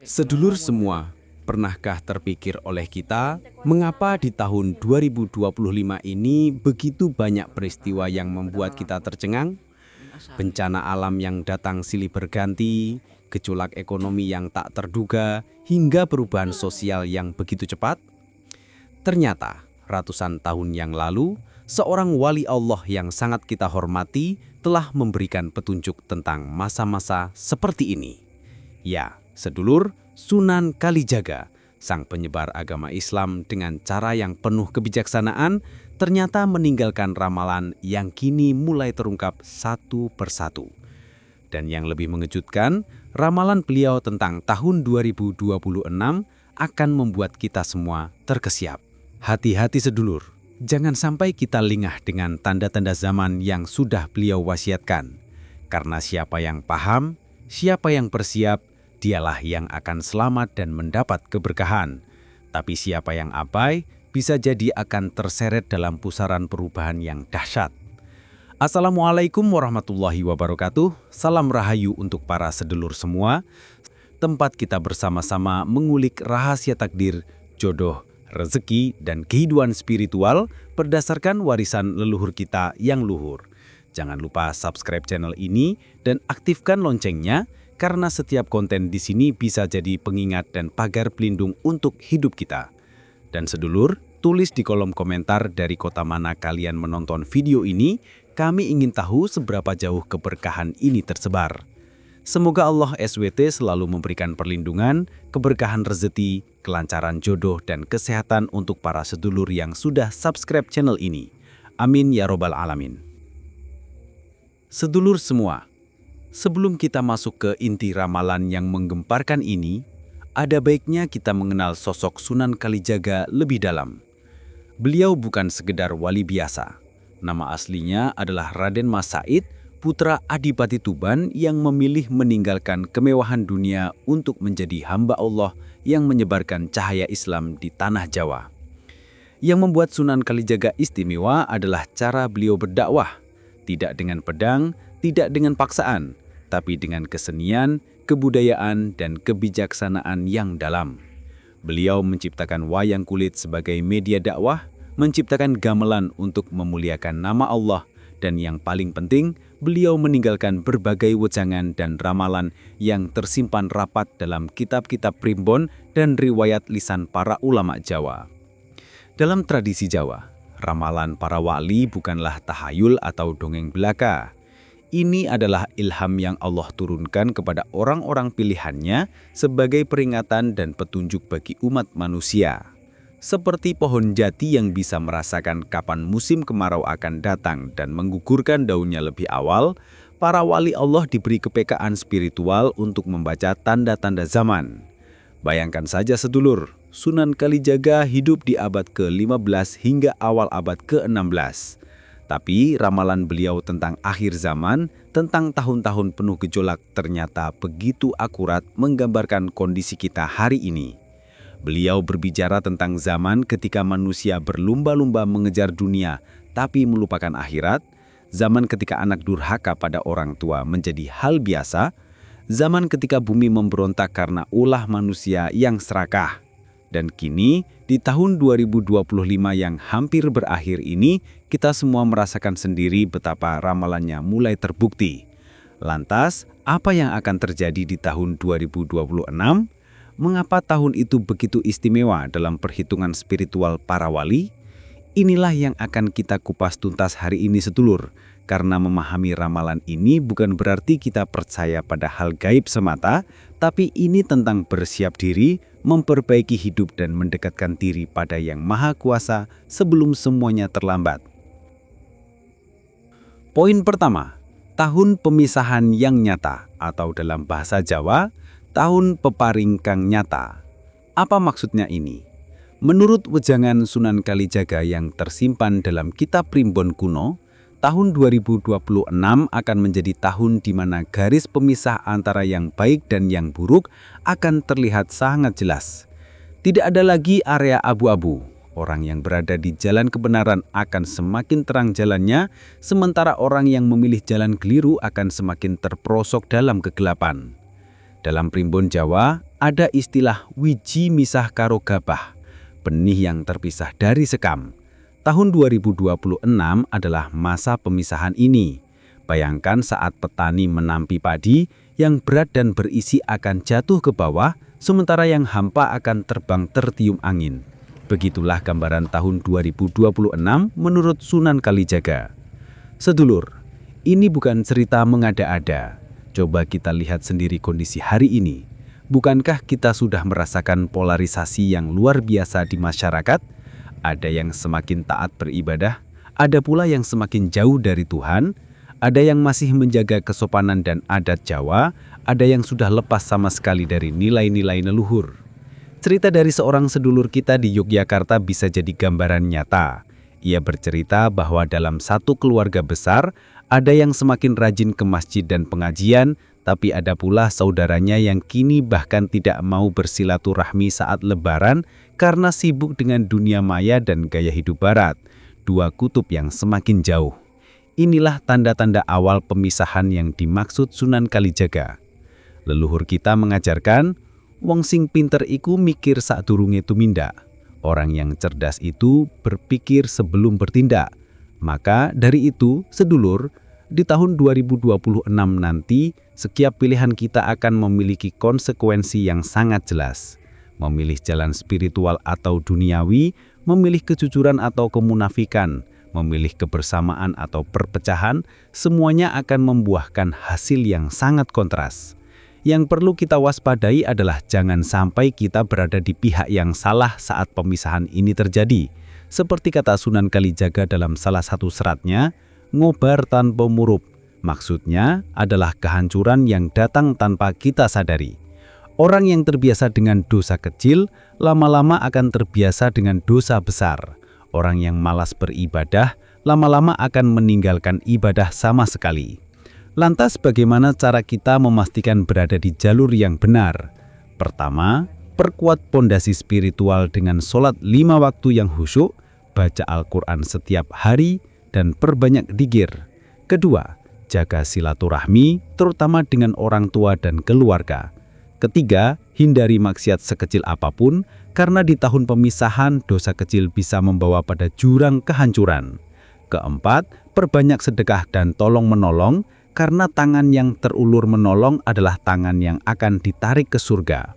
Sedulur semua, pernahkah terpikir oleh kita, mengapa di tahun 2025 ini begitu banyak peristiwa yang membuat kita tercengang? Bencana alam yang datang silih berganti, gejolak ekonomi yang tak terduga, hingga perubahan sosial yang begitu cepat? Ternyata, ratusan tahun yang lalu, seorang wali Allah yang sangat kita hormati telah memberikan petunjuk tentang masa-masa seperti ini. Ya, sedulur, Sunan Kalijaga, sang penyebar agama Islam dengan cara yang penuh kebijaksanaan, ternyata meninggalkan ramalan yang kini mulai terungkap satu persatu. Dan yang lebih mengejutkan, ramalan beliau tentang tahun 2026 akan membuat kita semua terkesiap. Hati-hati sedulur, jangan sampai kita lengah dengan tanda-tanda zaman yang sudah beliau wasiatkan. Karena siapa yang paham, siapa yang bersiap, dialah yang akan selamat dan mendapat keberkahan. Tapi siapa yang abai, bisa jadi akan terseret dalam pusaran perubahan yang dahsyat. Assalamualaikum warahmatullahi wabarakatuh. Salam rahayu untuk para sedulur semua. Tempat kita bersama-sama mengulik rahasia takdir, jodoh, rezeki, dan kehidupan spiritual berdasarkan warisan leluhur kita yang luhur. Jangan lupa subscribe channel ini dan aktifkan loncengnya, karena setiap konten di sini bisa jadi pengingat dan pagar pelindung untuk hidup kita. Dan sedulur, tulis di kolom komentar dari kota mana kalian menonton video ini. Kami ingin tahu seberapa jauh keberkahan ini tersebar. Semoga Allah SWT selalu memberikan perlindungan, keberkahan rezeki, kelancaran jodoh, dan kesehatan untuk para sedulur yang sudah subscribe channel ini. Amin ya robbal alamin. Sedulur semua, sebelum kita masuk ke inti ramalan yang menggemparkan ini, ada baiknya kita mengenal sosok Sunan Kalijaga lebih dalam. Beliau bukan sekedar wali biasa. Nama aslinya adalah Raden Mas Said, putra Adipati Tuban yang memilih meninggalkan kemewahan dunia untuk menjadi hamba Allah yang menyebarkan cahaya Islam di tanah Jawa. Yang membuat Sunan Kalijaga istimewa adalah cara beliau berdakwah, tidak dengan pedang, tidak dengan paksaan, tapi dengan kesenian, kebudayaan, dan kebijaksanaan yang dalam. Beliau menciptakan wayang kulit sebagai media dakwah, menciptakan gamelan untuk memuliakan nama Allah, dan yang paling penting, beliau meninggalkan berbagai wejangan dan ramalan yang tersimpan rapat dalam kitab-kitab primbon dan riwayat lisan para ulama Jawa. Dalam tradisi Jawa, ramalan para wali bukanlah tahayul atau dongeng belaka. Ini adalah ilham yang Allah turunkan kepada orang-orang pilihannya sebagai peringatan dan petunjuk bagi umat manusia. Seperti pohon jati yang bisa merasakan kapan musim kemarau akan datang dan menggugurkan daunnya lebih awal, para wali Allah diberi kepekaan spiritual untuk membaca tanda-tanda zaman. Bayangkan saja sedulur, Sunan Kalijaga hidup di abad ke-15 hingga awal abad ke-16. Tapi ramalan beliau tentang akhir zaman, tentang tahun-tahun penuh gejolak ternyata begitu akurat menggambarkan kondisi kita hari ini. Beliau berbicara tentang zaman ketika manusia berlumba-lumba mengejar dunia tapi melupakan akhirat, zaman ketika anak durhaka pada orang tua menjadi hal biasa, zaman ketika bumi memberontak karena ulah manusia yang serakah. Dan kini, di tahun 2025 yang hampir berakhir ini, kita semua merasakan sendiri betapa ramalannya mulai terbukti. Lantas, apa yang akan terjadi di tahun 2026? Mengapa tahun itu begitu istimewa dalam perhitungan spiritual para wali? Inilah yang akan kita kupas tuntas hari ini sedulur. Karena memahami ramalan ini bukan berarti kita percaya pada hal gaib semata, tapi ini tentang bersiap diri, memperbaiki hidup dan mendekatkan diri pada Yang Maha Kuasa sebelum semuanya terlambat. Poin pertama, tahun pemisahan yang nyata atau dalam bahasa Jawa, tahun peparing kang nyata. Apa maksudnya ini? Menurut wejangan Sunan Kalijaga yang tersimpan dalam kitab primbon kuno, tahun 2026 akan menjadi tahun di mana garis pemisah antara yang baik dan yang buruk akan terlihat sangat jelas. Tidak ada lagi area abu-abu. Orang yang berada di jalan kebenaran akan semakin terang jalannya, sementara orang yang memilih jalan keliru akan semakin terperosok dalam kegelapan. Dalam primbon Jawa, ada istilah wiji misah karo gabah, benih yang terpisah dari sekam. Tahun 2026 adalah masa pemisahan ini. Bayangkan saat petani menampi padi, yang berat dan berisi akan jatuh ke bawah, sementara yang hampa akan terbang tertiup angin. Begitulah gambaran tahun 2026 menurut Sunan Kalijaga. Sedulur, ini bukan cerita mengada-ada. Coba kita lihat sendiri kondisi hari ini. Bukankah kita sudah merasakan polarisasi yang luar biasa di masyarakat? Ada yang semakin taat beribadah, ada pula yang semakin jauh dari Tuhan, ada yang masih menjaga kesopanan dan adat Jawa, ada yang sudah lepas sama sekali dari nilai-nilai leluhur. Cerita dari seorang sedulur kita di Yogyakarta bisa jadi gambaran nyata. Ia bercerita bahwa dalam satu keluarga besar, ada yang semakin rajin ke masjid dan pengajian, tapi ada pula saudaranya yang kini bahkan tidak mau bersilaturahmi saat Lebaran karena sibuk dengan dunia maya dan gaya hidup barat, dua kutub yang semakin jauh. Inilah tanda-tanda awal pemisahan yang dimaksud Sunan Kalijaga. Leluhur kita mengajarkan, wong sing pinter iku mikir sadurunge tumindak. Orang yang cerdas itu berpikir sebelum bertindak. Maka dari itu, sedulur, di tahun 2026 nanti, setiap pilihan kita akan memiliki konsekuensi yang sangat jelas. Memilih jalan spiritual atau duniawi, memilih kejujuran atau kemunafikan, memilih kebersamaan atau perpecahan, semuanya akan membuahkan hasil yang sangat kontras. Yang perlu kita waspadai adalah jangan sampai kita berada di pihak yang salah saat pemisahan ini terjadi. Seperti kata Sunan Kalijaga dalam salah satu seratnya, ngobar tanpa murup. Maksudnya adalah kehancuran yang datang tanpa kita sadari. Orang yang terbiasa dengan dosa kecil, lama-lama akan terbiasa dengan dosa besar. Orang yang malas beribadah, lama-lama akan meninggalkan ibadah sama sekali. Lantas bagaimana cara kita memastikan berada di jalur yang benar? Pertama, perkuat pondasi spiritual dengan sholat 5 waktu yang khusyuk, baca Al-Quran setiap hari, dan perbanyak dzikir. Kedua, jaga silaturahmi, terutama dengan orang tua dan keluarga. Ketiga, hindari maksiat sekecil apapun, karena di tahun pemisahan dosa kecil bisa membawa pada jurang kehancuran. Keempat, perbanyak sedekah dan tolong-menolong, karena tangan yang terulur menolong adalah tangan yang akan ditarik ke surga.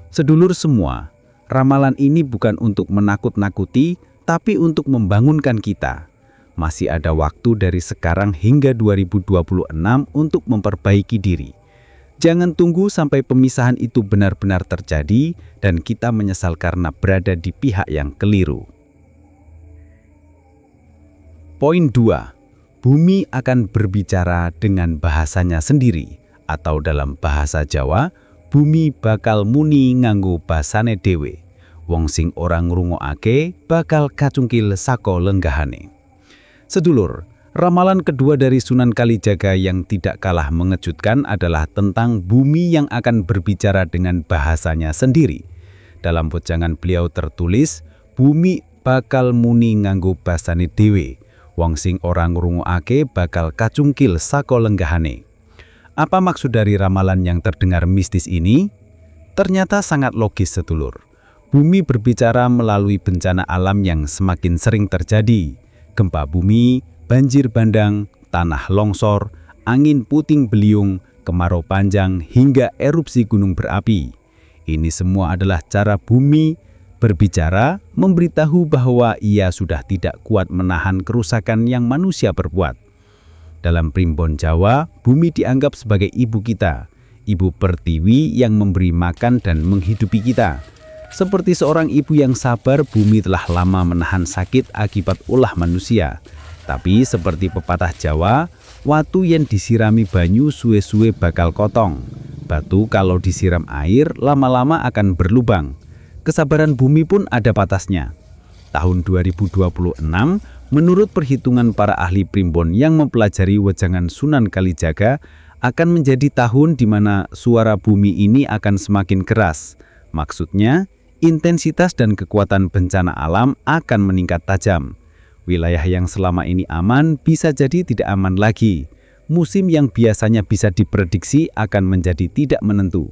Sedulur semua, ramalan ini bukan untuk menakut-nakuti, tapi untuk membangunkan kita. Masih ada waktu dari sekarang hingga 2026 untuk memperbaiki diri. Jangan tunggu sampai pemisahan itu benar-benar terjadi dan kita menyesal karena berada di pihak yang keliru. Poin 2. Bumi akan berbicara dengan bahasanya sendiri, atau dalam bahasa Jawa, bumi bakal muni nganggo basane dhewe. Wong sing ora ngrungokake bakal kacungkil saka lenggahane. Sedulur, ramalan kedua dari Sunan Kalijaga yang tidak kalah mengejutkan adalah tentang bumi yang akan berbicara dengan bahasanya sendiri. Dalam wejangan beliau tertulis, bumi bakal muni nganggo basane dhewe. Wong sing ora ngrungokake bakal kacungkil saka lenggahane. Apa maksud dari ramalan yang terdengar mistis ini? Ternyata sangat logis, sedulur. Bumi berbicara melalui bencana alam yang semakin sering terjadi. Gempa bumi, banjir bandang, tanah longsor, angin puting beliung, kemarau panjang, hingga erupsi gunung berapi. Ini semua adalah cara bumi berbicara, memberitahu bahwa ia sudah tidak kuat menahan kerusakan yang manusia perbuat. Dalam primbon Jawa, bumi dianggap sebagai ibu kita, ibu pertiwi yang memberi makan dan menghidupi kita. Seperti seorang ibu yang sabar, bumi telah lama menahan sakit akibat ulah manusia. Tapi seperti pepatah Jawa, watu yang disirami banyu suwe-suwe bakal kotong. Batu kalau disiram air lama-lama akan berlubang. Kesabaran bumi pun ada batasnya. Tahun 2026, menurut perhitungan para ahli primbon yang mempelajari wejangan Sunan Kalijaga, akan menjadi tahun di mana suara bumi ini akan semakin keras. Maksudnya, intensitas dan kekuatan bencana alam akan meningkat tajam. Wilayah yang selama ini aman bisa jadi tidak aman lagi. Musim yang biasanya bisa diprediksi akan menjadi tidak menentu.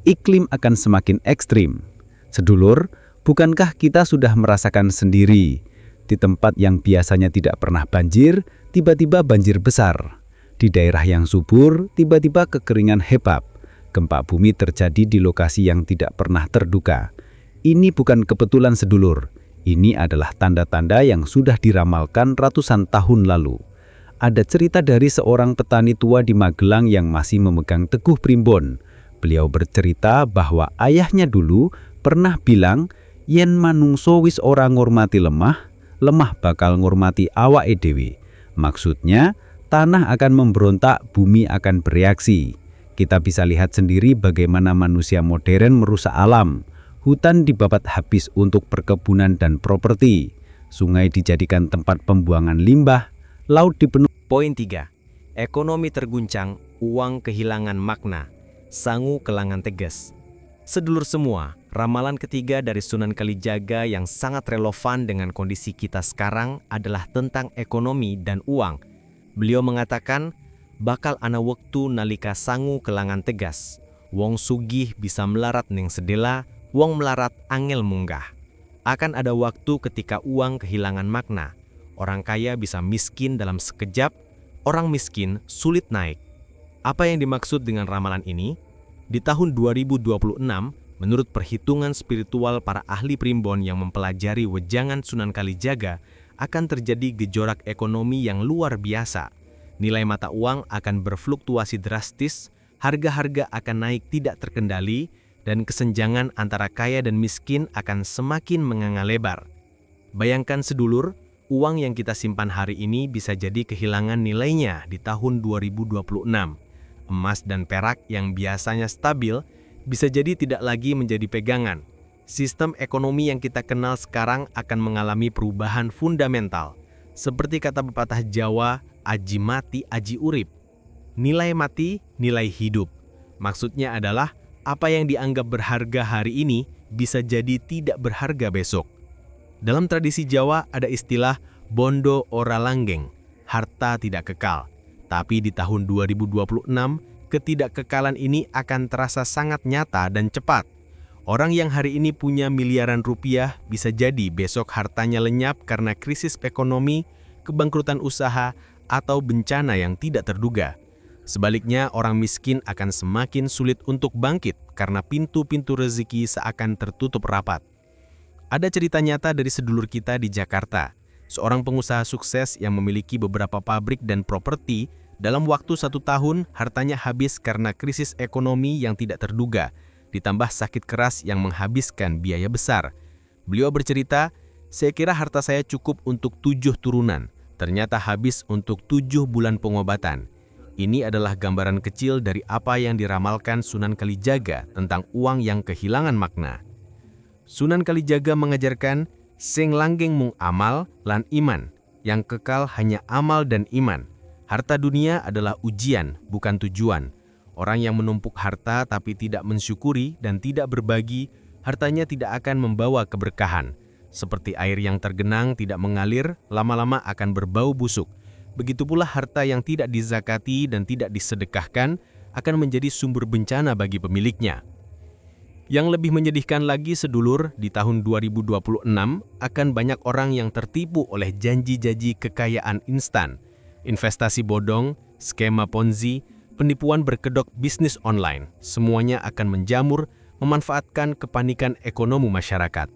iklim akan semakin ekstrim. Sedulur, bukankah kita sudah merasakan sendiri? Di tempat yang biasanya tidak pernah banjir, tiba-tiba banjir besar. Di daerah yang subur, tiba-tiba kekeringan hebat. Gempa bumi terjadi di lokasi yang tidak pernah terduga. Ini bukan kebetulan, sedulur. Ini adalah tanda-tanda yang sudah diramalkan ratusan tahun lalu. Ada cerita dari seorang petani tua di Magelang yang masih memegang teguh primbon. Beliau bercerita bahwa ayahnya dulu pernah bilang, yen manungso wis ora ngurmati lemah, lemah bakal ngurmati awake dhewe. Maksudnya, tanah akan memberontak, bumi akan bereaksi. Kita bisa lihat sendiri bagaimana manusia modern merusak alam. Hutan dibabat habis untuk perkebunan dan properti. Sungai dijadikan tempat pembuangan limbah. Laut dipenuhi. Poin 3. Ekonomi terguncang, uang kehilangan makna. Sangu kelangan tegas. Sedulur semua, ramalan ketiga dari Sunan Kalijaga yang sangat relevan dengan kondisi kita sekarang adalah tentang ekonomi dan uang. Beliau mengatakan, bakal ana wektu nalika sangu kelangan tegas. Wong sugih bisa melarat ning sedela, wong melarat angel munggah. Akan ada waktu ketika uang kehilangan makna. Orang kaya bisa miskin dalam sekejap, orang miskin sulit naik. Apa yang dimaksud dengan ramalan ini? Di tahun 2026, menurut perhitungan spiritual para ahli primbon yang mempelajari wejangan Sunan Kalijaga, akan terjadi gejolak ekonomi yang luar biasa. Nilai mata uang akan berfluktuasi drastis, harga-harga akan naik tidak terkendali, dan kesenjangan antara kaya dan miskin akan semakin menganga lebar. Bayangkan sedulur, uang yang kita simpan hari ini bisa jadi kehilangan nilainya di tahun 2026. Emas dan perak yang biasanya stabil bisa jadi tidak lagi menjadi pegangan. Sistem ekonomi yang kita kenal sekarang akan mengalami perubahan fundamental. Seperti kata pepatah Jawa, aji mati, aji urip. Nilai mati, nilai hidup. Maksudnya adalah apa yang dianggap berharga hari ini bisa jadi tidak berharga besok. Dalam tradisi Jawa ada istilah bondo ora langgeng, harta tidak kekal. Tapi di tahun 2026, ketidakkekalan ini akan terasa sangat nyata dan cepat. Orang yang hari ini punya miliaran rupiah bisa jadi besok hartanya lenyap karena krisis ekonomi, kebangkrutan usaha, atau bencana yang tidak terduga. Sebaliknya, orang miskin akan semakin sulit untuk bangkit karena pintu-pintu rezeki seakan tertutup rapat. Ada cerita nyata dari sedulur kita di Jakarta. Seorang pengusaha sukses yang memiliki beberapa pabrik dan properti, dalam waktu 1 tahun hartanya habis karena krisis ekonomi yang tidak terduga, ditambah sakit keras yang menghabiskan biaya besar. Beliau bercerita, saya kira harta saya cukup untuk 7 turunan, ternyata habis untuk 7 bulan pengobatan. Ini adalah gambaran kecil dari apa yang diramalkan Sunan Kalijaga tentang uang yang kehilangan makna. Sunan Kalijaga mengajarkan, sing langgeng mung amal lan iman, yang kekal hanya amal dan iman. Harta dunia adalah ujian, bukan tujuan. Orang yang menumpuk harta tapi tidak mensyukuri dan tidak berbagi, hartanya tidak akan membawa keberkahan. Seperti air yang tergenang tidak mengalir, lama-lama akan berbau busuk. Begitu pula harta yang tidak dizakati dan tidak disedekahkan akan menjadi sumber bencana bagi pemiliknya. Yang lebih menyedihkan lagi sedulur, di tahun 2026 akan banyak orang yang tertipu oleh janji-janji kekayaan instan, investasi bodong, skema Ponzi, penipuan berkedok bisnis online. Semuanya akan menjamur, memanfaatkan kepanikan ekonomi masyarakat.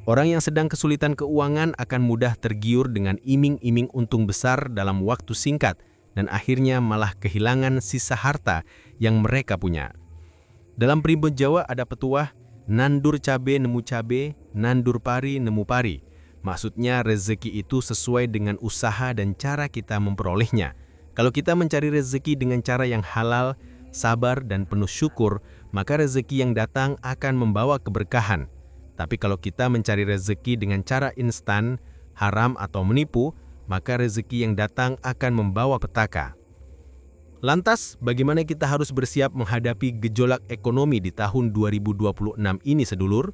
Orang yang sedang kesulitan keuangan akan mudah tergiur dengan iming-iming untung besar dalam waktu singkat dan akhirnya malah kehilangan sisa harta yang mereka punya. Dalam primbon Jawa ada petuah, nandur cabe nemu cabe, nandur pari nemu pari. Maksudnya rezeki itu sesuai dengan usaha dan cara kita memperolehnya. Kalau kita mencari rezeki dengan cara yang halal, sabar dan penuh syukur, maka rezeki yang datang akan membawa keberkahan. Tapi kalau kita mencari rezeki dengan cara instan, haram atau menipu, maka rezeki yang datang akan membawa petaka. Lantas, bagaimana kita harus bersiap menghadapi gejolak ekonomi di tahun 2026 ini sedulur?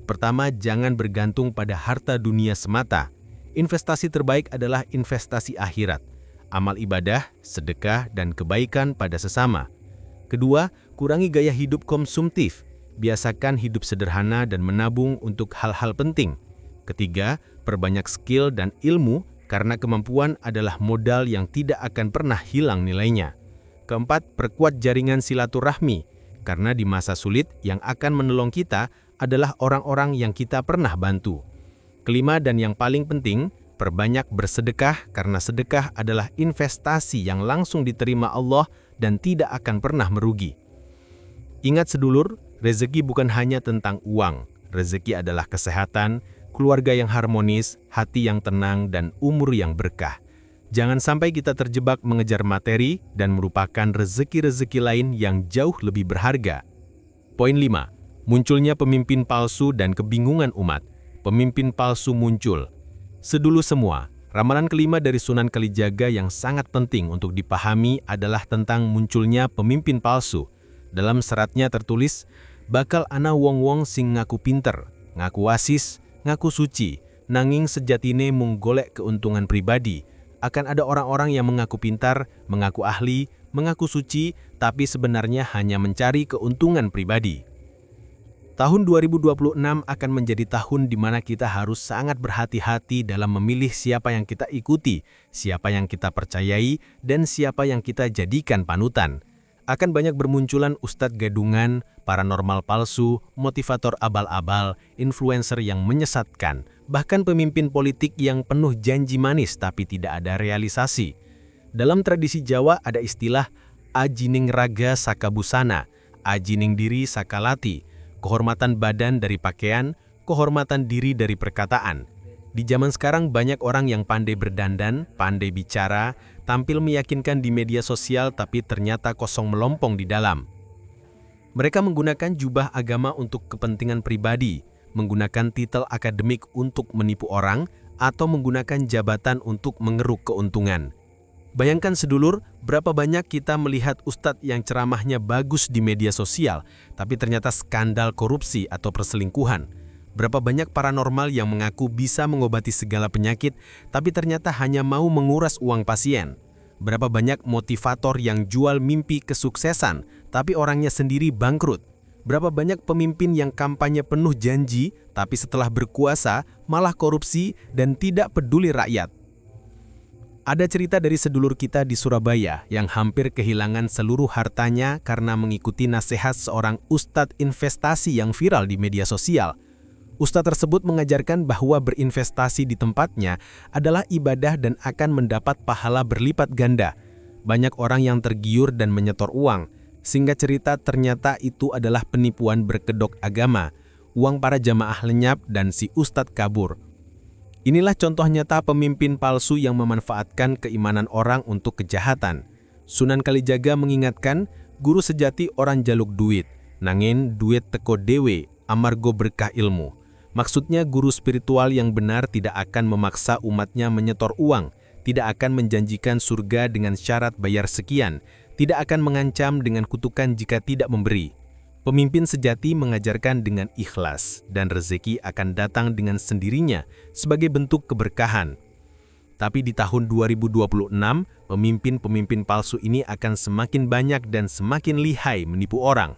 Pertama, jangan bergantung pada harta dunia semata. Investasi terbaik adalah investasi akhirat. Amal ibadah, sedekah, dan kebaikan pada sesama. Kedua, Kurangi gaya hidup konsumtif. Biasakan hidup sederhana dan menabung untuk hal-hal penting. Ketiga, perbanyak skill dan ilmu karena kemampuan adalah modal yang tidak akan pernah hilang nilainya. Keempat, perkuat jaringan silaturahmi karena di masa sulit yang akan menolong kita adalah orang-orang yang kita pernah bantu. Kelima dan yang paling penting, perbanyak bersedekah karena sedekah adalah investasi yang langsung diterima Allah dan tidak akan pernah merugi. Ingat sedulur, rezeki bukan hanya tentang uang. Rezeki adalah kesehatan, keluarga yang harmonis, hati yang tenang, dan umur yang berkah. Jangan sampai kita terjebak mengejar materi dan merupakan rezeki-rezeki lain yang jauh lebih berharga. Poin 5. Munculnya pemimpin palsu dan kebingungan umat. Pemimpin palsu muncul. Sedulu semua, ramalan kelima dari Sunan Kalijaga yang sangat penting untuk dipahami adalah tentang munculnya pemimpin palsu. Dalam seratnya tertulis, bakal ana wong-wong sing ngaku pinter, ngaku wasis, ngaku suci, nanging sejatine mung golek keuntungan pribadi. Akan ada orang-orang yang mengaku pintar, mengaku ahli, mengaku suci, tapi sebenarnya hanya mencari keuntungan pribadi. Tahun 2026 akan menjadi tahun di mana kita harus sangat berhati-hati dalam memilih siapa yang kita ikuti, siapa yang kita percayai, dan siapa yang kita jadikan panutan. Akan banyak bermunculan ustadz gadungan, paranormal palsu, motivator abal-abal, influencer yang menyesatkan, bahkan pemimpin politik yang penuh janji manis tapi tidak ada realisasi. Dalam tradisi Jawa ada istilah ajining raga sakabusana, ajining diri sakalati, kehormatan badan dari pakaian, kehormatan diri dari perkataan. Di zaman sekarang banyak orang yang pandai berdandan, pandai bicara, tampil meyakinkan di media sosial tapi ternyata kosong melompong di dalam. Mereka menggunakan jubah agama untuk kepentingan pribadi, menggunakan titel akademik untuk menipu orang, atau menggunakan jabatan untuk mengeruk keuntungan. Bayangkan sedulur, berapa banyak kita melihat ustadz yang ceramahnya bagus di media sosial, tapi ternyata skandal korupsi atau perselingkuhan. Berapa banyak paranormal yang mengaku bisa mengobati segala penyakit, tapi ternyata hanya mau menguras uang pasien. Berapa banyak motivator yang jual mimpi kesuksesan, tapi orangnya sendiri bangkrut. Berapa banyak pemimpin yang kampanye penuh janji, tapi setelah berkuasa malah korupsi dan tidak peduli rakyat. Ada cerita dari sedulur kita di Surabaya yang hampir kehilangan seluruh hartanya karena mengikuti nasihat seorang ustadz investasi yang viral di media sosial. Ustadz tersebut mengajarkan bahwa berinvestasi di tempatnya adalah ibadah dan akan mendapat pahala berlipat ganda. Banyak orang yang tergiur dan menyetor uang, sehingga cerita ternyata itu adalah penipuan berkedok agama. Uang para jamaah lenyap dan si ustadz kabur. Inilah contoh nyata pemimpin palsu yang memanfaatkan keimanan orang untuk kejahatan. Sunan Kalijaga mengingatkan, guru sejati orang jaluk duit, nangin duit teko dewe, amargo berkah ilmu. Maksudnya guru spiritual yang benar tidak akan memaksa umatnya menyetor uang, tidak akan menjanjikan surga dengan syarat bayar sekian, tidak akan mengancam dengan kutukan jika tidak memberi. Pemimpin sejati mengajarkan dengan ikhlas, dan rezeki akan datang dengan sendirinya sebagai bentuk keberkahan. Tapi di tahun 2026, pemimpin-pemimpin palsu ini akan semakin banyak dan semakin lihai menipu orang.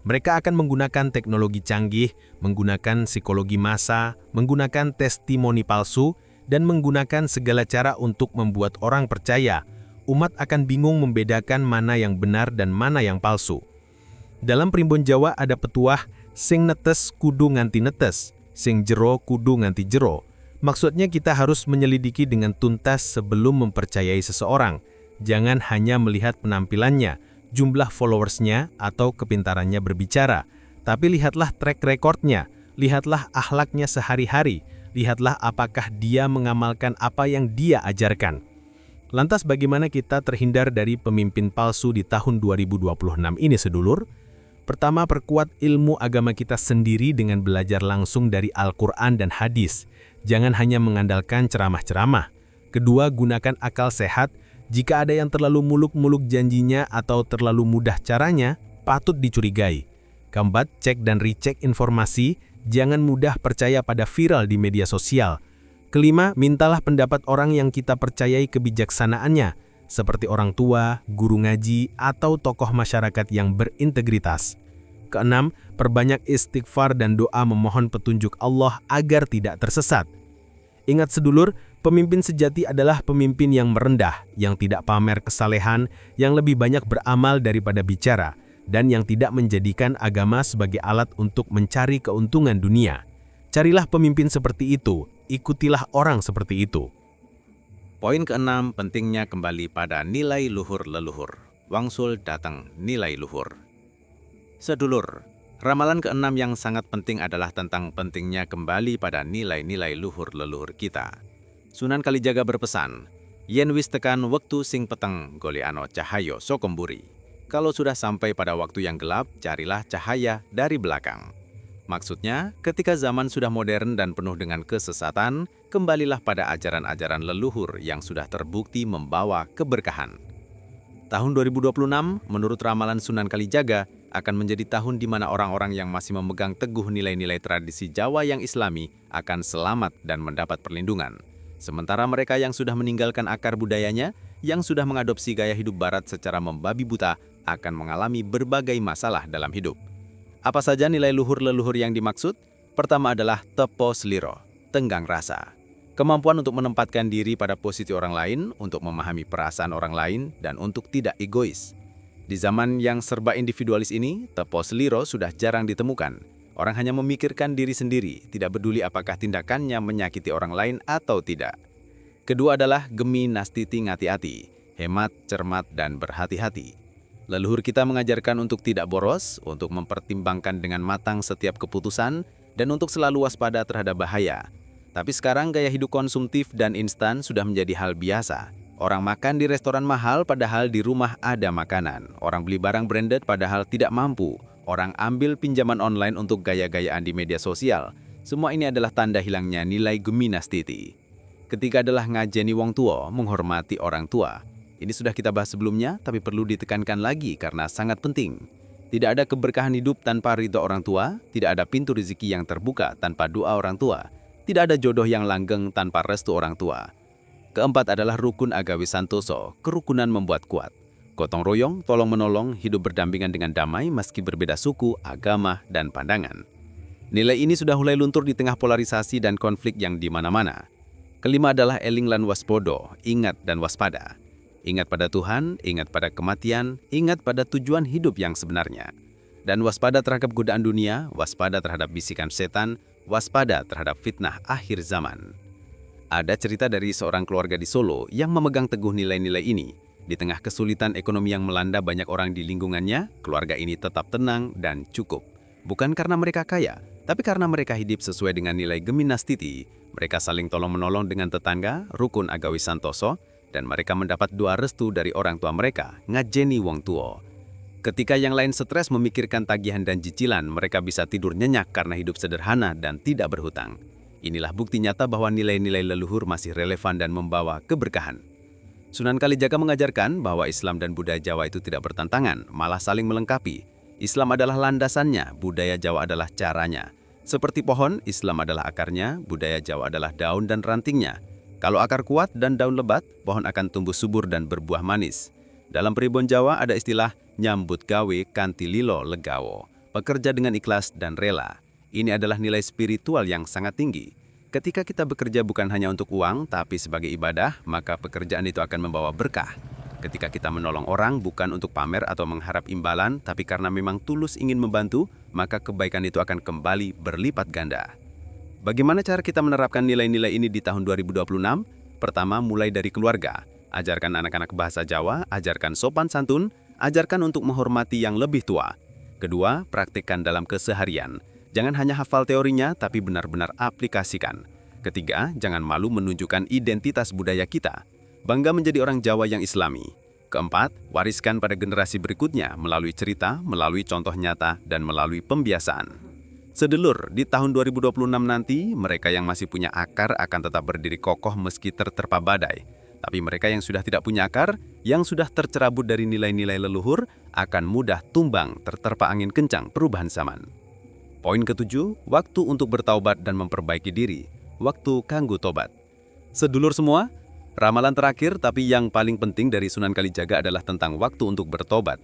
Mereka akan menggunakan teknologi canggih, menggunakan psikologi massa, menggunakan testimoni palsu, dan menggunakan segala cara untuk membuat orang percaya. Umat akan bingung membedakan mana yang benar dan mana yang palsu. Dalam primbon Jawa ada petuah, sing netes kudu nganti netes, sing jero kudu nganti jero. Maksudnya kita harus menyelidiki dengan tuntas sebelum mempercayai seseorang. Jangan hanya melihat penampilannya, jumlah followersnya, atau kepintarannya berbicara. Tapi lihatlah track recordnya, lihatlah akhlaknya sehari-hari, lihatlah apakah dia mengamalkan apa yang dia ajarkan. Lantas bagaimana kita terhindar dari pemimpin palsu di tahun 2026 ini sedulur? Pertama, perkuat ilmu agama kita sendiri dengan belajar langsung dari Al-Quran dan hadis. Jangan hanya mengandalkan ceramah-ceramah. Kedua, gunakan akal sehat. Jika ada yang terlalu muluk-muluk janjinya atau terlalu mudah caranya, patut dicurigai. Keempat, cek dan recheck informasi. Jangan mudah percaya pada viral di media sosial. Kelima, mintalah pendapat orang yang kita percayai kebijaksanaannya. seperti orang tua, guru ngaji, atau tokoh masyarakat yang berintegritas. Keenam, perbanyak istighfar dan doa memohon petunjuk Allah agar tidak tersesat. Ingat sedulur, pemimpin sejati adalah pemimpin yang merendah, yang tidak pamer kesalehan, yang lebih banyak beramal daripada bicara, dan yang tidak menjadikan agama sebagai alat untuk mencari keuntungan dunia. Carilah pemimpin seperti itu, ikutilah orang seperti itu. Poin keenam, pentingnya kembali pada nilai luhur leluhur. Wangsul datang nilai luhur. Sedulur, ramalan keenam yang sangat penting adalah tentang pentingnya kembali pada nilai-nilai luhur leluhur kita. Sunan Kalijaga berpesan, yen wis tekan wektu sing peteng goleano cahayo sokomburi. Kalau sudah sampai pada waktu yang gelap, carilah cahaya dari belakang. Maksudnya, ketika zaman sudah modern dan penuh dengan kesesatan, kembalilah pada ajaran-ajaran leluhur yang sudah terbukti membawa keberkahan. Tahun 2026, menurut ramalan Sunan Kalijaga, akan menjadi tahun di mana orang-orang yang masih memegang teguh nilai-nilai tradisi Jawa yang Islami akan selamat dan mendapat perlindungan. Sementara mereka yang sudah meninggalkan akar budayanya, yang sudah mengadopsi gaya hidup Barat secara membabi buta, akan mengalami berbagai masalah dalam hidup. Apa saja nilai luhur leluhur yang dimaksud? Pertama adalah tepo seliro, tenggang rasa. Kemampuan untuk menempatkan diri pada posisi orang lain, untuk memahami perasaan orang lain, dan untuk tidak egois. Di zaman yang serba individualis ini, tepo seliro sudah jarang ditemukan. Orang hanya memikirkan diri sendiri, tidak peduli apakah tindakannya menyakiti orang lain atau tidak. Kedua adalah gemi nastiti ngati-ati, hemat, cermat, dan berhati-hati. Leluhur kita mengajarkan untuk tidak boros, untuk mempertimbangkan dengan matang setiap keputusan, dan untuk selalu waspada terhadap bahaya. Tapi sekarang gaya hidup konsumtif dan instan sudah menjadi hal biasa. Orang makan di restoran mahal padahal di rumah ada makanan. Orang beli barang branded padahal tidak mampu. Orang ambil pinjaman online untuk gaya-gayaan di media sosial. Semua ini adalah tanda hilangnya nilai geminastiti. Ketiga adalah ngajeni wong tua, menghormati orang tua. Ini sudah kita bahas sebelumnya, tapi perlu ditekankan lagi karena sangat penting. Tidak ada keberkahan hidup tanpa ridho orang tua, tidak ada pintu rezeki yang terbuka tanpa doa orang tua, tidak ada jodoh yang langgeng tanpa restu orang tua. Keempat adalah rukun agawi santoso, kerukunan membuat kuat. Gotong royong, tolong menolong, hidup berdampingan dengan damai meski berbeda suku, agama, dan pandangan. Nilai ini sudah mulai luntur di tengah polarisasi dan konflik yang di mana-mana. Kelima adalah eling lan waspodo, ingat dan waspada. Ingat pada Tuhan, ingat pada kematian, ingat pada tujuan hidup yang sebenarnya. Dan waspada terhadap godaan dunia, waspada terhadap bisikan setan, waspada terhadap fitnah akhir zaman. Ada cerita dari seorang keluarga di Solo yang memegang teguh nilai-nilai ini. Di tengah kesulitan ekonomi yang melanda banyak orang di lingkungannya, keluarga ini tetap tenang dan cukup. Bukan karena mereka kaya, tapi karena mereka hidup sesuai dengan nilai geminastiti. Mereka saling tolong-menolong dengan tetangga, rukun agawi santoso, dan mereka mendapat doa restu dari orang tua mereka, ngajeni wong tuo. Ketika yang lain stres memikirkan tagihan dan cicilan, mereka bisa tidur nyenyak karena hidup sederhana dan tidak berhutang. Inilah bukti nyata bahwa nilai-nilai leluhur masih relevan dan membawa keberkahan. Sunan Kalijaga mengajarkan bahwa Islam dan budaya Jawa itu tidak bertentangan, malah saling melengkapi. Islam adalah landasannya, budaya Jawa adalah caranya. Seperti pohon, Islam adalah akarnya, budaya Jawa adalah daun dan rantingnya. Kalau akar kuat dan daun lebat, pohon akan tumbuh subur dan berbuah manis. Dalam pribon Jawa ada istilah nyambut gawe kanthi lilo legawo, pekerja dengan ikhlas dan rela. Ini adalah nilai spiritual yang sangat tinggi. Ketika kita bekerja bukan hanya untuk uang, tapi sebagai ibadah, maka pekerjaan itu akan membawa berkah. Ketika kita menolong orang bukan untuk pamer atau mengharap imbalan, tapi karena memang tulus ingin membantu, maka kebaikan itu akan kembali berlipat ganda. Bagaimana cara kita menerapkan nilai-nilai ini di tahun 2026? Pertama, mulai dari keluarga. Ajarkan anak-anak bahasa Jawa, ajarkan sopan santun, ajarkan untuk menghormati yang lebih tua. Kedua, praktikkan dalam keseharian. Jangan hanya hafal teorinya, tapi benar-benar aplikasikan. Ketiga, jangan malu menunjukkan identitas budaya kita. Bangga menjadi orang Jawa yang Islami. Keempat, wariskan pada generasi berikutnya melalui cerita, melalui contoh nyata, dan melalui pembiasaan. Sedulur, di tahun 2026 nanti, mereka yang masih punya akar akan tetap berdiri kokoh meski terterpa badai. Tapi mereka yang sudah tidak punya akar, yang sudah tercerabut dari nilai-nilai leluhur, akan mudah tumbang terterpa angin kencang perubahan zaman. Poin ketujuh, waktu untuk bertaubat dan memperbaiki diri. Waktu kanggo tobat. Sedulur semua, Ramalan terakhir tapi yang paling penting dari Sunan Kalijaga adalah tentang waktu untuk bertobat.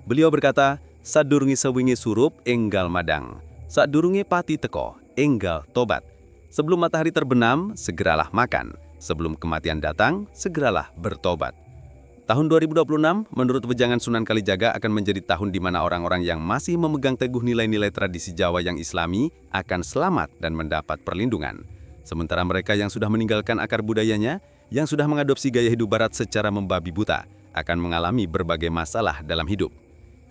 Beliau berkata, sadurungi sewingi surup, enggal madang. Sadurungi pati teko, enggal tobat. Sebelum matahari terbenam, segeralah makan. Sebelum kematian datang, segeralah bertobat. Tahun 2026, menurut wejangan Sunan Kalijaga akan menjadi tahun di mana orang-orang yang masih memegang teguh nilai-nilai tradisi Jawa yang islami akan selamat dan mendapat perlindungan. Sementara mereka yang sudah meninggalkan akar budayanya, yang sudah mengadopsi gaya hidup barat secara membabi buta, akan mengalami berbagai masalah dalam hidup.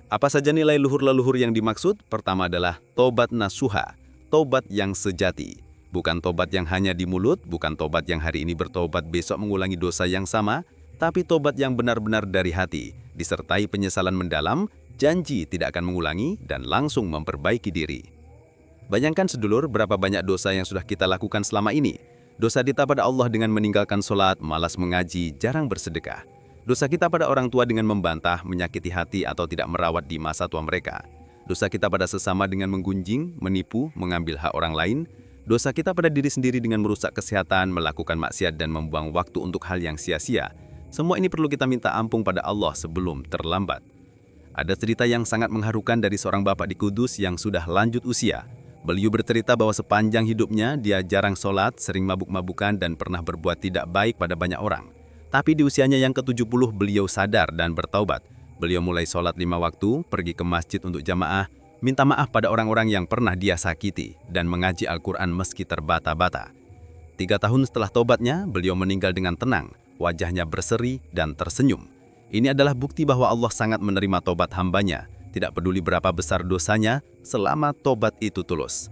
Apa saja nilai luhur leluhur yang dimaksud? Pertama adalah tobat nasuha, tobat yang sejati. Bukan tobat yang hanya di mulut, bukan tobat yang hari ini bertobat besok mengulangi dosa yang sama, tapi tobat yang benar-benar dari hati, disertai penyesalan mendalam, janji tidak akan mengulangi, dan langsung memperbaiki diri. Bayangkan sedulur berapa banyak dosa yang sudah kita lakukan selama ini. Dosa kita pada Allah dengan meninggalkan sholat, malas mengaji, jarang bersedekah. Dosa kita pada orang tua dengan membantah, menyakiti hati atau tidak merawat di masa tua mereka. Dosa kita pada sesama dengan menggunjing, menipu, mengambil hak orang lain. Dosa kita pada diri sendiri dengan merusak kesehatan, melakukan maksiat dan membuang waktu untuk hal yang sia-sia. Semua ini perlu kita minta ampun pada Allah sebelum terlambat. Ada cerita yang sangat mengharukan dari seorang bapak di Kudus yang sudah lanjut usia. Beliau bercerita bahwa sepanjang hidupnya dia jarang sholat, sering mabuk-mabukan dan pernah berbuat tidak baik pada banyak orang. Tapi di usianya yang ke-70 beliau sadar dan bertaubat. Beliau mulai sholat 5 waktu, pergi ke masjid untuk jamaah, minta maaf pada orang-orang yang pernah dia sakiti, dan mengaji Al-Quran meski terbata-bata. 3 tahun setelah taubatnya, beliau meninggal dengan tenang, wajahnya berseri dan tersenyum. Ini adalah bukti bahwa Allah sangat menerima taubat hambanya. Tidak peduli berapa besar dosanya, selama tobat itu tulus.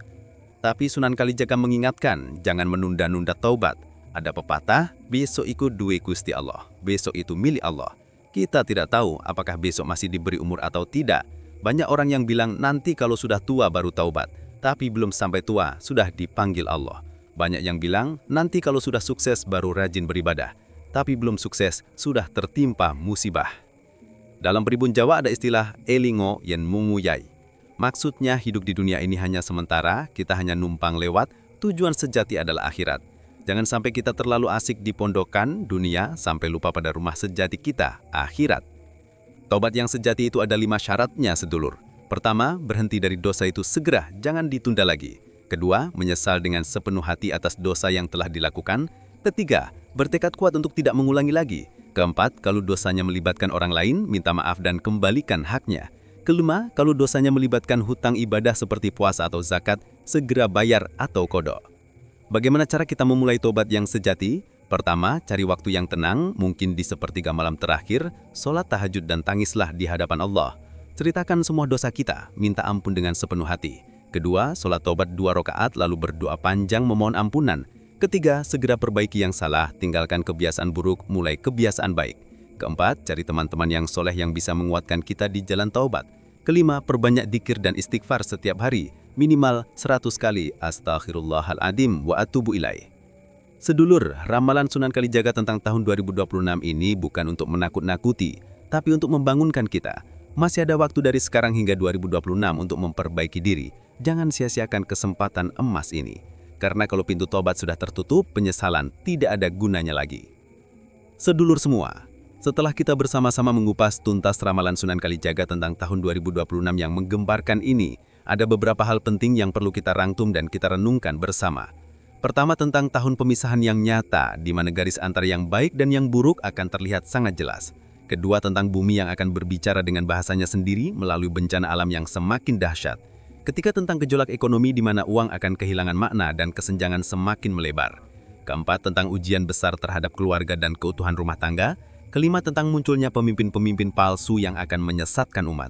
Tapi Sunan Kalijaga mengingatkan, jangan menunda-nunda taubat. Ada pepatah, besok itu duwe Gusti Allah, besok itu milik Allah. Kita tidak tahu apakah besok masih diberi umur atau tidak. Banyak orang yang bilang nanti kalau sudah tua baru taubat, tapi belum sampai tua sudah dipanggil Allah. Banyak yang bilang nanti kalau sudah sukses baru rajin beribadah, tapi belum sukses sudah tertimpa musibah. Dalam pribun Jawa ada istilah elingo yen munguyai. Maksudnya hidup di dunia ini hanya sementara, kita hanya numpang lewat, tujuan sejati adalah akhirat. Jangan sampai kita terlalu asik di pondokan dunia sampai lupa pada rumah sejati kita, akhirat. Tobat yang sejati itu ada 5 syaratnya sedulur. Pertama, berhenti dari dosa itu segera, jangan ditunda lagi. Kedua, menyesal dengan sepenuh hati atas dosa yang telah dilakukan. Ketiga, bertekad kuat untuk tidak mengulangi lagi. Keempat, kalau dosanya melibatkan orang lain, minta maaf dan kembalikan haknya. Kelima, kalau dosanya melibatkan hutang ibadah seperti puasa atau zakat, segera bayar atau qada. Bagaimana cara kita memulai tobat yang sejati? Pertama, cari waktu yang tenang, mungkin di sepertiga malam terakhir, sholat tahajud dan tangislah di hadapan Allah. Ceritakan semua dosa kita, minta ampun dengan sepenuh hati. Kedua, sholat tobat 2 rakaat lalu berdoa panjang memohon ampunan. Ketiga, segera perbaiki yang salah, tinggalkan kebiasaan buruk, mulai kebiasaan baik. Keempat, cari teman-teman yang soleh yang bisa menguatkan kita di jalan taubat. Kelima, perbanyak dzikir dan istighfar setiap hari, minimal 100 kali astaghfirullahaladzim wa atubu ilaih. Sedulur, ramalan Sunan Kalijaga tentang tahun 2026 ini bukan untuk menakut-nakuti, tapi untuk membangunkan kita. Masih ada waktu dari sekarang hingga 2026 untuk memperbaiki diri. Jangan sia-siakan kesempatan emas ini. Karena kalau pintu tobat sudah tertutup, penyesalan tidak ada gunanya lagi. Sedulur semua, setelah kita bersama-sama mengupas tuntas ramalan Sunan Kalijaga tentang tahun 2026 yang menggemparkan ini, ada beberapa hal penting yang perlu kita rangkum dan kita renungkan bersama. Pertama, tentang tahun pemisahan yang nyata, di mana garis antara yang baik dan yang buruk akan terlihat sangat jelas. Kedua, tentang bumi yang akan berbicara dengan bahasanya sendiri melalui bencana alam yang semakin dahsyat. Ketiga, tentang gejolak ekonomi di mana uang akan kehilangan makna dan kesenjangan semakin melebar. Keempat, tentang ujian besar terhadap keluarga dan keutuhan rumah tangga. Kelima, tentang munculnya pemimpin-pemimpin palsu yang akan menyesatkan umat.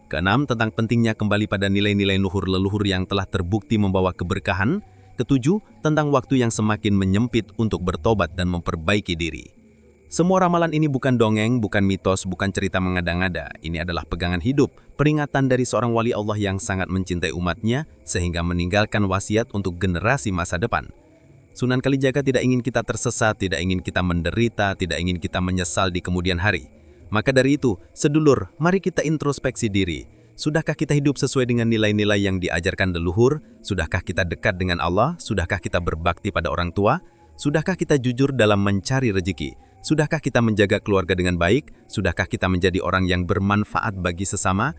Keenam, tentang pentingnya kembali pada nilai-nilai luhur leluhur yang telah terbukti membawa keberkahan. Ketujuh, tentang waktu yang semakin menyempit untuk bertobat dan memperbaiki diri. Semua ramalan ini bukan dongeng, bukan mitos, bukan cerita mengada-ngada. Ini adalah pegangan hidup, peringatan dari seorang wali Allah yang sangat mencintai umatnya, sehingga meninggalkan wasiat untuk generasi masa depan. Sunan Kalijaga tidak ingin kita tersesat, tidak ingin kita menderita, tidak ingin kita menyesal di kemudian hari. Maka dari itu, sedulur, mari kita introspeksi diri. Sudahkah kita hidup sesuai dengan nilai-nilai yang diajarkan leluhur? Sudahkah kita dekat dengan Allah? Sudahkah kita berbakti pada orang tua? Sudahkah kita jujur dalam mencari rezeki? Sudahkah kita menjaga keluarga dengan baik? Sudahkah kita menjadi orang yang bermanfaat bagi sesama?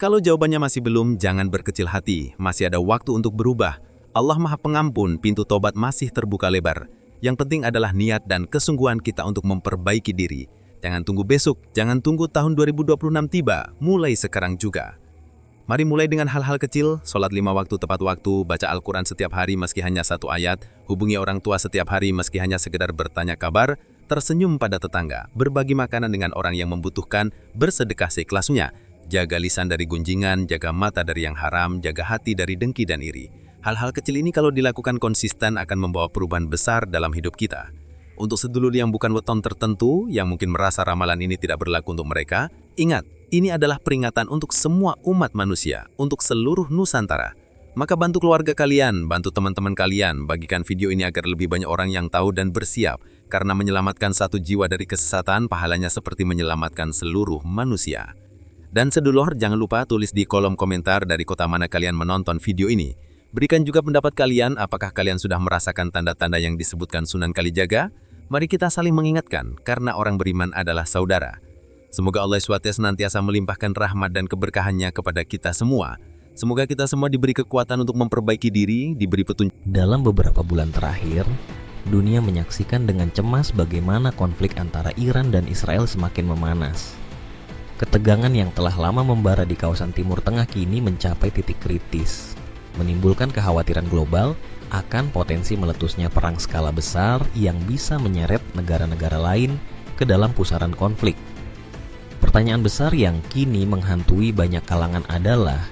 Kalau jawabannya masih belum, jangan berkecil hati. Masih ada waktu untuk berubah. Allah Maha Pengampun, pintu tobat masih terbuka lebar. Yang penting adalah niat dan kesungguhan kita untuk memperbaiki diri. Jangan tunggu besok, jangan tunggu tahun 2026 tiba, mulai sekarang juga. Mari mulai dengan hal-hal kecil, sholat 5 waktu tepat waktu, baca Al-Quran setiap hari meski hanya 1 ayat, hubungi orang tua setiap hari meski hanya sekedar bertanya kabar, tersenyum pada tetangga, berbagi makanan dengan orang yang membutuhkan, bersedekah seikhlasnya, jaga lisan dari gunjingan, jaga mata dari yang haram, jaga hati dari dengki dan iri. Hal-hal kecil ini kalau dilakukan konsisten akan membawa perubahan besar dalam hidup kita. Untuk sedulur yang bukan weton tertentu, yang mungkin merasa ramalan ini tidak berlaku untuk mereka, ingat, ini adalah peringatan untuk semua umat manusia, untuk seluruh Nusantara. Maka bantu keluarga kalian, bantu teman-teman kalian, bagikan video ini agar lebih banyak orang yang tahu dan bersiap, karena menyelamatkan 1 jiwa dari kesesatan pahalanya seperti menyelamatkan seluruh manusia. Dan sedulur, jangan lupa tulis di kolom komentar dari kota mana kalian menonton video ini. Berikan juga pendapat kalian, apakah kalian sudah merasakan tanda-tanda yang disebutkan Sunan Kalijaga? Mari kita saling mengingatkan, karena orang beriman adalah saudara. Semoga Allah SWT senantiasa melimpahkan rahmat dan keberkahannya kepada kita semua. Semoga kita semua diberi kekuatan untuk memperbaiki diri, diberi petunjuk. Dalam beberapa bulan terakhir, dunia menyaksikan dengan cemas bagaimana konflik antara Iran dan Israel semakin memanas. Ketegangan yang telah lama membara di kawasan Timur Tengah kini mencapai titik kritis, menimbulkan kekhawatiran global akan potensi meletusnya perang skala besar yang bisa menyeret negara-negara lain ke dalam pusaran konflik. Pertanyaan besar yang kini menghantui banyak kalangan adalah,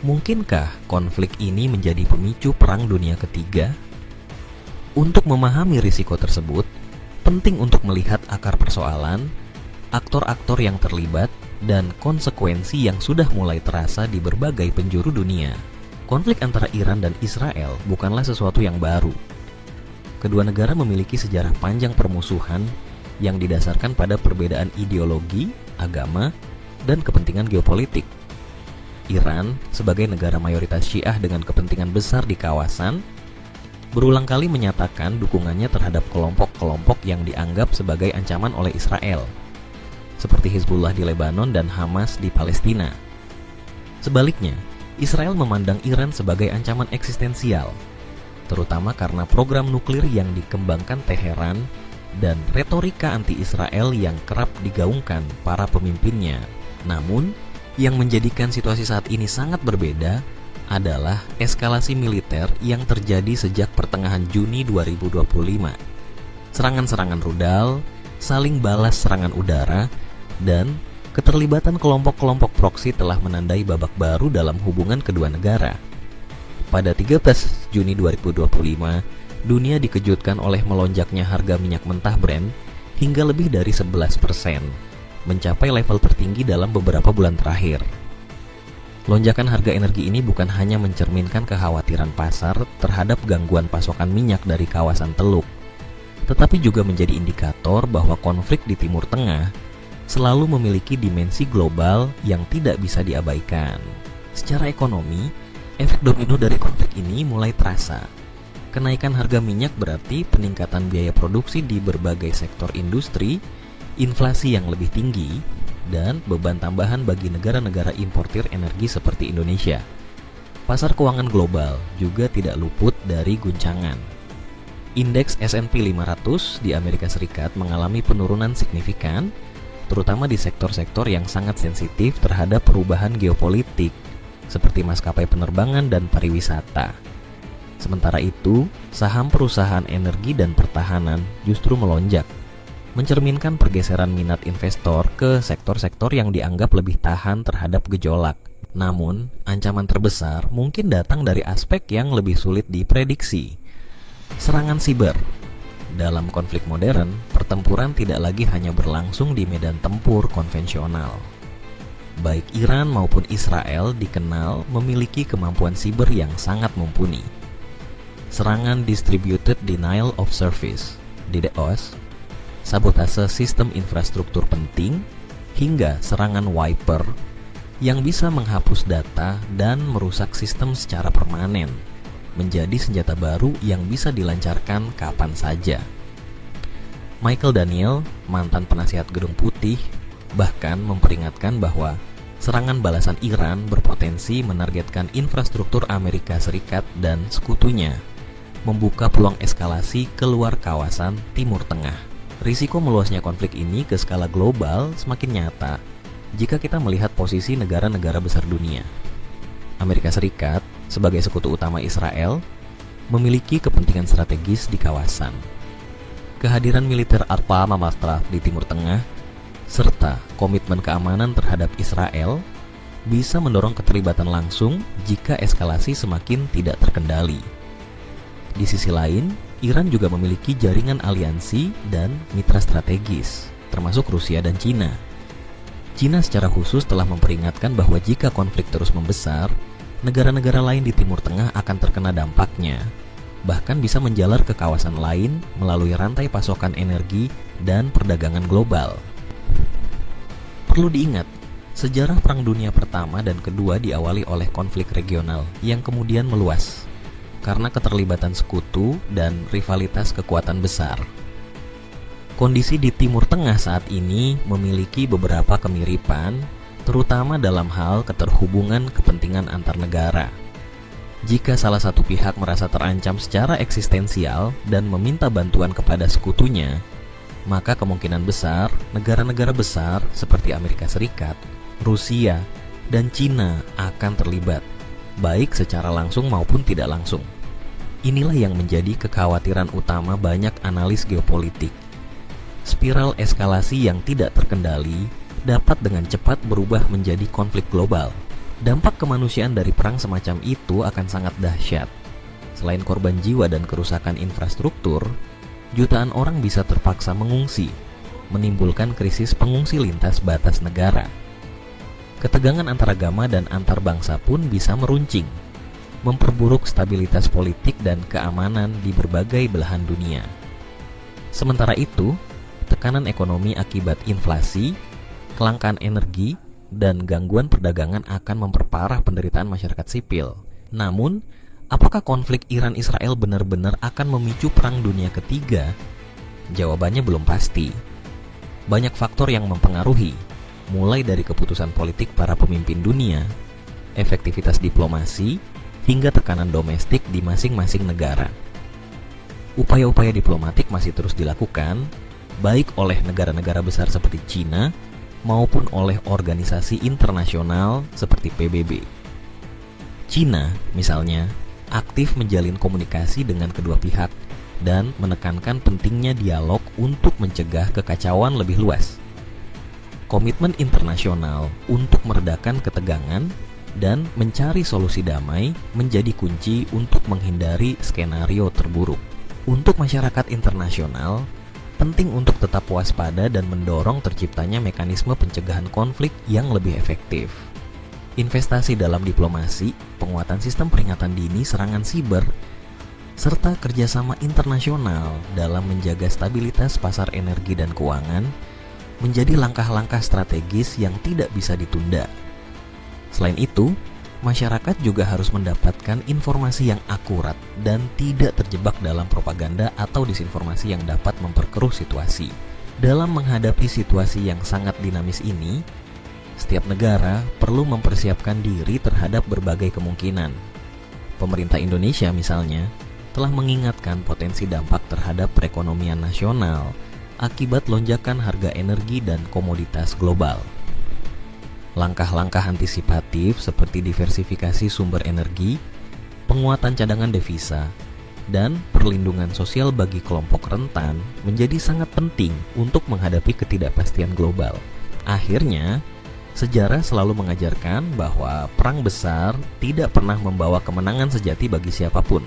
mungkinkah konflik ini menjadi pemicu Perang Dunia Ketiga? Untuk memahami risiko tersebut, penting untuk melihat akar persoalan, aktor-aktor yang terlibat, dan konsekuensi yang sudah mulai terasa di berbagai penjuru dunia. Konflik antara Iran dan Israel bukanlah sesuatu yang baru. Kedua negara memiliki sejarah panjang permusuhan yang didasarkan pada perbedaan ideologi, agama, dan kepentingan geopolitik. Iran, sebagai negara mayoritas Syiah dengan kepentingan besar di kawasan, berulang kali menyatakan dukungannya terhadap kelompok-kelompok yang dianggap sebagai ancaman oleh Israel, seperti Hizbullah di Lebanon dan Hamas di Palestina. Sebaliknya, Israel memandang Iran sebagai ancaman eksistensial, terutama karena program nuklir yang dikembangkan Teheran dan retorika anti-Israel yang kerap digaungkan para pemimpinnya. Namun, yang menjadikan situasi saat ini sangat berbeda adalah eskalasi militer yang terjadi sejak pertengahan Juni 2025. Serangan-serangan rudal, saling balas serangan udara, dan keterlibatan kelompok-kelompok proksi telah menandai babak baru dalam hubungan kedua negara. Pada 13 Juni 2025, dunia dikejutkan oleh melonjaknya harga minyak mentah Brent hingga lebih dari 11%, mencapai level tertinggi dalam beberapa bulan terakhir. Lonjakan harga energi ini bukan hanya mencerminkan kekhawatiran pasar terhadap gangguan pasokan minyak dari kawasan Teluk, tetapi juga menjadi indikator bahwa konflik di Timur Tengah selalu memiliki dimensi global yang tidak bisa diabaikan. Secara ekonomi, efek domino dari konflik ini mulai terasa. Kenaikan harga minyak berarti peningkatan biaya produksi di berbagai sektor industri, inflasi yang lebih tinggi, dan beban tambahan bagi negara-negara importir energi seperti Indonesia. Pasar keuangan global juga tidak luput dari guncangan. Indeks S&P 500 di Amerika Serikat mengalami penurunan signifikan, terutama di sektor-sektor yang sangat sensitif terhadap perubahan geopolitik, seperti maskapai penerbangan dan pariwisata. Sementara itu, saham perusahaan energi dan pertahanan justru melonjak, mencerminkan pergeseran minat investor ke sektor-sektor yang dianggap lebih tahan terhadap gejolak. Namun, ancaman terbesar mungkin datang dari aspek yang lebih sulit diprediksi. Serangan siber. Dalam konflik modern, pertempuran tidak lagi hanya berlangsung di medan tempur konvensional. Baik Iran maupun Israel dikenal memiliki kemampuan siber yang sangat mumpuni. Serangan Distributed Denial of Service, DDoS, sabotase sistem infrastruktur penting, hingga serangan wiper yang bisa menghapus data dan merusak sistem secara permanen. menjadi senjata baru yang bisa dilancarkan kapan saja. Michael Daniel, mantan penasihat Gedung Putih, bahkan memperingatkan bahwa serangan balasan Iran berpotensi menargetkan infrastruktur Amerika Serikat dan sekutunya, membuka peluang eskalasi keluar kawasan Timur Tengah. Risiko meluasnya konflik ini ke skala global semakin nyata jika kita melihat posisi negara-negara besar dunia. Amerika Serikat, sebagai sekutu utama Israel, memiliki kepentingan strategis di kawasan. Kehadiran militer Arpa Mastraf di Timur Tengah, serta komitmen keamanan terhadap Israel, bisa mendorong keterlibatan langsung jika eskalasi semakin tidak terkendali. Di sisi lain, Iran juga memiliki jaringan aliansi dan mitra strategis, termasuk Rusia dan Cina. Cina secara khusus telah memperingatkan bahwa jika konflik terus membesar, negara-negara lain di Timur Tengah akan terkena dampaknya, bahkan bisa menjalar ke kawasan lain melalui rantai pasokan energi dan perdagangan global. Perlu diingat, sejarah Perang Dunia Pertama dan Kedua diawali oleh konflik regional yang kemudian meluas karena keterlibatan sekutu dan rivalitas kekuatan besar. Kondisi di Timur Tengah saat ini memiliki beberapa kemiripan, terutama dalam hal keterhubungan kepentingan antar negara. Jika salah satu pihak merasa terancam secara eksistensial dan meminta bantuan kepada sekutunya, maka kemungkinan besar negara-negara besar seperti Amerika Serikat, Rusia, dan Cina akan terlibat, baik secara langsung maupun tidak langsung. Inilah yang menjadi kekhawatiran utama banyak analis geopolitik. Spiral eskalasi yang tidak terkendali dapat dengan cepat berubah menjadi konflik global. Dampak kemanusiaan dari perang semacam itu akan sangat dahsyat. Selain korban jiwa dan kerusakan infrastruktur, jutaan orang bisa terpaksa mengungsi, menimbulkan krisis pengungsi lintas batas negara. Ketegangan antar agama dan antar bangsa pun bisa meruncing, memperburuk stabilitas politik dan keamanan di berbagai belahan dunia. Sementara itu, tekanan ekonomi akibat inflasi, kelangkaan energi, dan gangguan perdagangan akan memperparah penderitaan masyarakat sipil. Namun, apakah konflik Iran-Israel benar-benar akan memicu Perang Dunia Ketiga? Jawabannya belum pasti. Banyak faktor yang mempengaruhi, mulai dari keputusan politik para pemimpin dunia, efektivitas diplomasi, hingga tekanan domestik di masing-masing negara. Upaya-upaya diplomatik masih terus dilakukan, baik oleh negara-negara besar seperti Cina, maupun oleh organisasi internasional seperti PBB. Cina, misalnya, aktif menjalin komunikasi dengan kedua pihak dan menekankan pentingnya dialog untuk mencegah kekacauan lebih luas. Komitmen internasional untuk meredakan ketegangan dan mencari solusi damai menjadi kunci untuk menghindari skenario terburuk. Untuk masyarakat internasional, penting untuk tetap waspada dan mendorong terciptanya mekanisme pencegahan konflik yang lebih efektif. Investasi dalam diplomasi, penguatan sistem peringatan dini serangan siber, serta kerjasama internasional dalam menjaga stabilitas pasar energi dan keuangan menjadi langkah-langkah strategis yang tidak bisa ditunda. Selain itu, masyarakat juga harus mendapatkan informasi yang akurat dan tidak terjebak dalam propaganda atau disinformasi yang dapat memperkeruh situasi. Dalam menghadapi situasi yang sangat dinamis ini, setiap negara perlu mempersiapkan diri terhadap berbagai kemungkinan. Pemerintah Indonesia misalnya telah mengingatkan potensi dampak terhadap perekonomian nasional akibat lonjakan harga energi dan komoditas global. Langkah-langkah antisipatif seperti diversifikasi sumber energi, penguatan cadangan devisa, dan perlindungan sosial bagi kelompok rentan menjadi sangat penting untuk menghadapi ketidakpastian global. Akhirnya, sejarah selalu mengajarkan bahwa perang besar tidak pernah membawa kemenangan sejati bagi siapapun.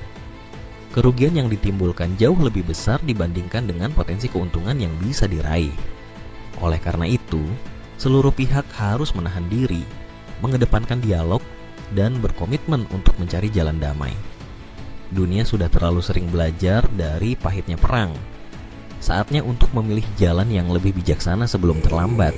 Kerugian yang ditimbulkan jauh lebih besar dibandingkan dengan potensi keuntungan yang bisa diraih. Oleh karena itu, seluruh pihak harus menahan diri, mengedepankan dialog, dan berkomitmen untuk mencari jalan damai. Dunia sudah terlalu sering belajar dari pahitnya perang. Saatnya untuk memilih jalan yang lebih bijaksana sebelum terlambat.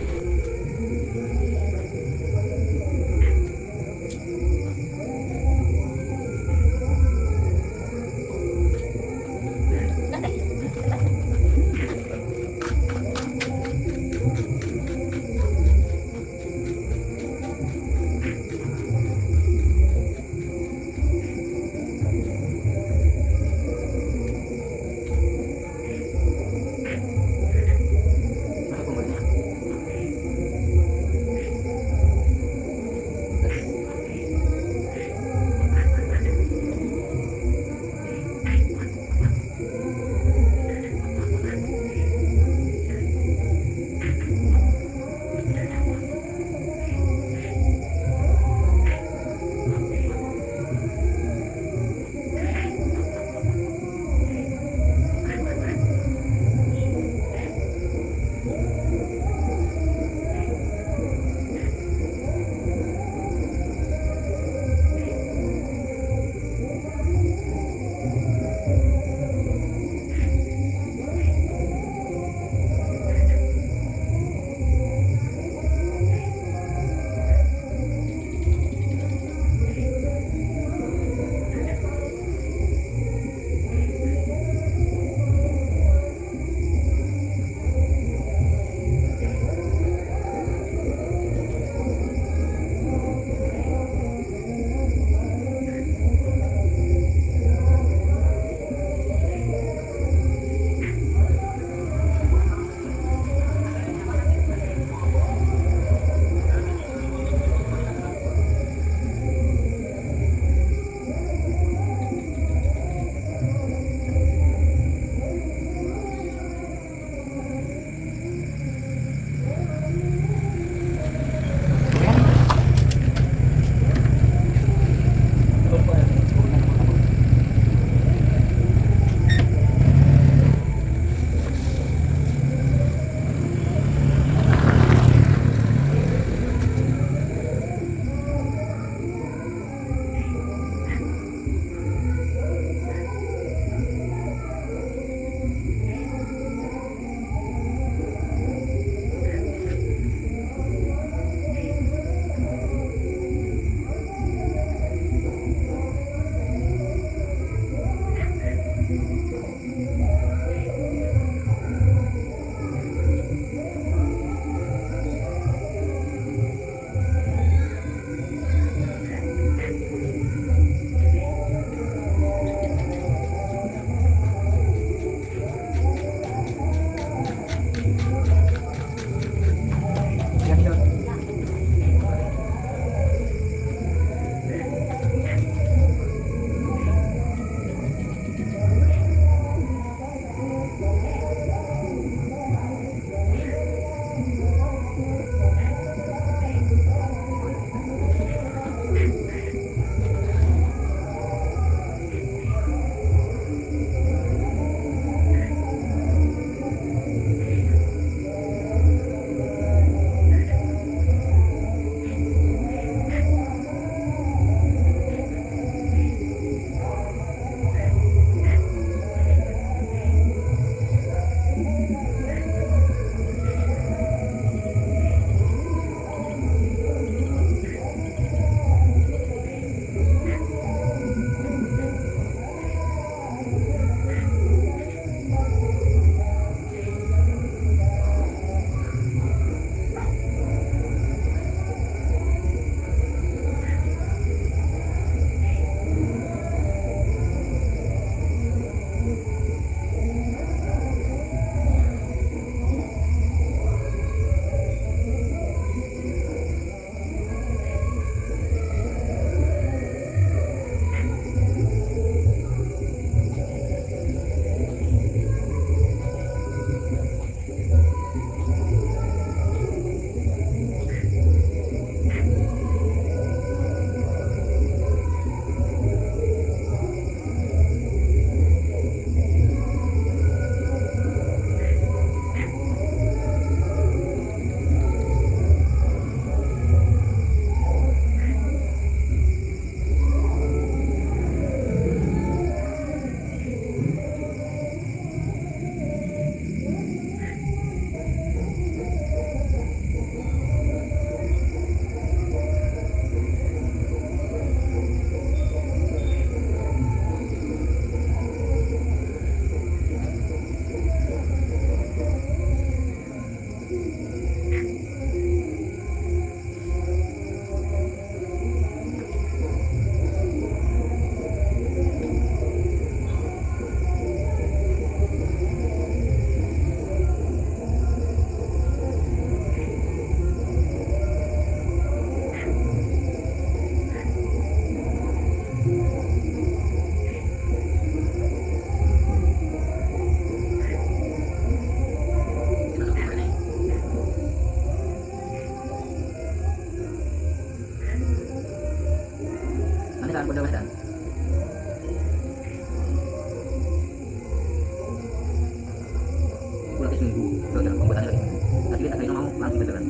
seminggu dalam pembuatannya lagi seminggu. Akhirnya Kak Rino mau langsung kita jalan.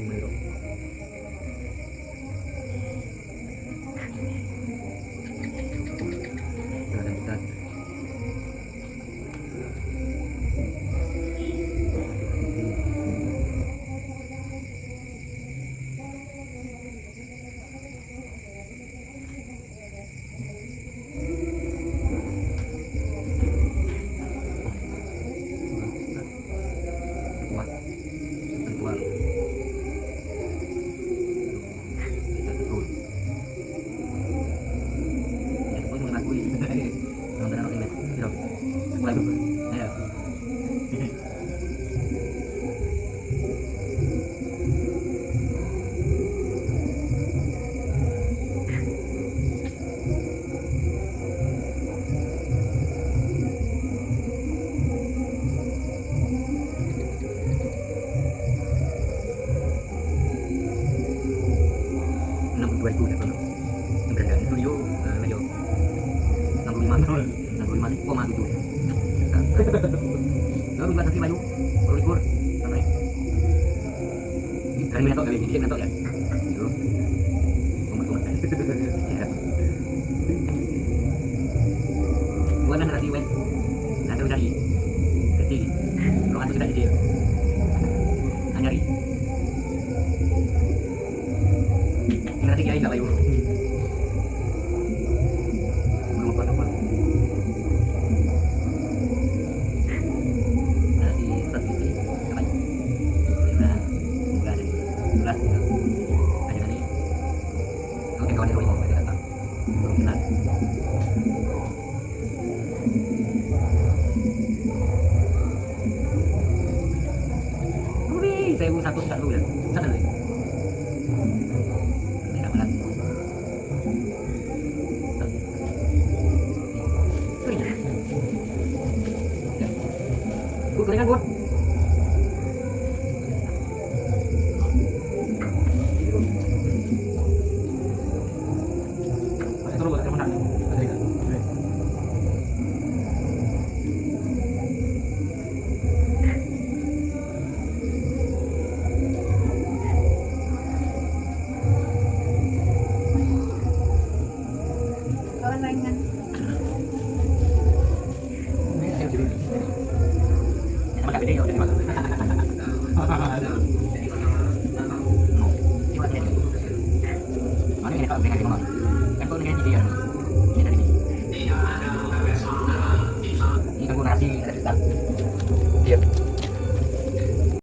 menurut kita 62.000 ya kalau Brenda studio Lejo 65 sih 65,7 lalu buat nanti bayu kalau libur sampai dari minat kali ini minat ya itu kumat ya buat narasi wes ada dari kecil kalau ada sudah kecil anyari narasi kiai nggak bayu belum apa narasi strategi apa karena nggak ada jelas ada kali oke kawan yang mau kita datang belum kenal saya satu satu ya satu lagi tidak benar bud gorengan bud ini kan nasi ada